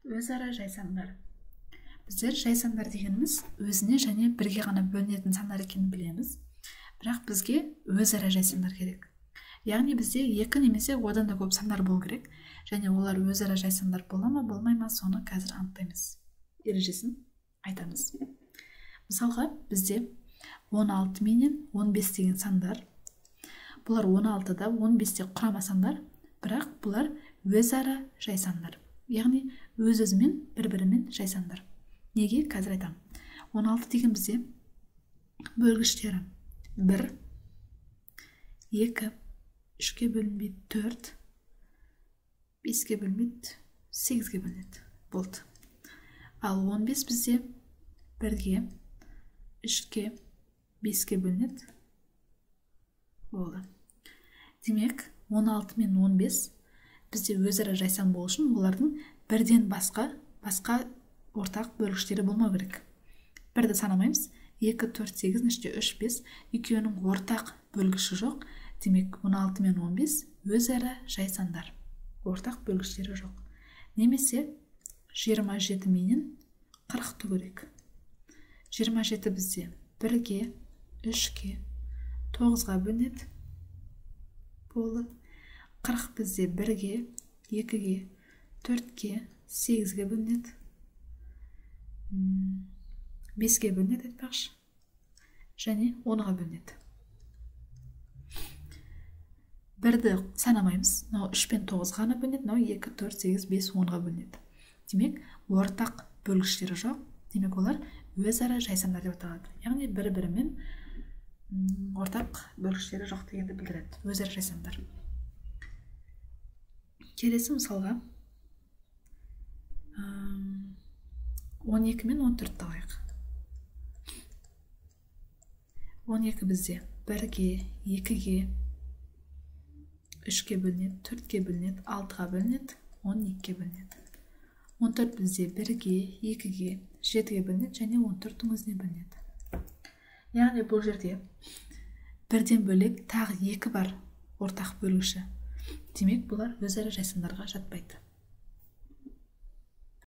Өзара жайсаңдар. Біздер жайсаңдар дегеніміз өзіне және бірге ғана бөлінетін сандар екенін білеміз. Бірақ бізге өзара жайсаңдар керек. Яғни бізде екі немесе одан да көп сандар болу керек. Және олар өзара жайсаңдар бола ма, болмай ма, соны қазір анықтаймыз. Ережесін айтамыз. Мысалға, бізде 16 менен 15 деген сандар. Бұлар 16-да 15-те құрама сандар, бірақ бұлар өзара жайсаңдар. Яғни өз-өзімен бір-бірімен жайсаңдар. Неге? Қазір айтам. 16 деген бізде бөлгіштері 1, 2, 3-ке бөлінбейді 4, 5-ке бөлінбейді 8-ге бөлінеді. Болды. Ал 15 бізде 1-ге, 3-ке, 5-ке бөлінеді. Болды. Демек, 16 мен 15 бізде өзара жайсаң болу үшін олардың бірден басқа ортақ бөлгіштері болмау керек. Бірді санамаймыз. 2, 4, 8, 3, 5 екеуінің ортақ бөлгіші жоқ. Демек, 16 мен 15 өзара жайсаңдар. Ортақ бөлгіштері жоқ. Немесе 27 менен 40-ты көрейік. 27 бізде 1-ге, 3-ке, 9-ға бөлінеді. Болды. 40 бізде 1-ге, 2-ге, 4-ге, 8-ге бөлінеді. 5-ге бөлінеді айтпақшы. Және 10-ға бөлінеді. 1-ді санамаймыз. 3 пен 9 ғана бөлінеді. 2, 4, 8, 5, 10-ға бөлінеді. Демек, ортақ бөлгіштері жоқ. Демек, олар өзара жайсаңдар деп аталады. Яғни бір-бірімен ортақ бөлгіштері жоқ дегенді білдіреді. Өзара жайсаңдар. Келесі мысалға 12 мен 14-ті алайық. 12 бізде 1-ге, 2-ге, 3-ке бөлінеді, 4-ке бөлінеді, 6-ға бөлінеді, 12-ге бөлінеді. 14 бізде 1-ге, 2-ге, 7-ге бөлінеді және 14-тің өзіне бөлінеді. Яғни бұл жерде бірден бөлек тағы 2 бар ортақ бөлгіші. Демек, бұлар өзара жайсаңдарға жатпайды.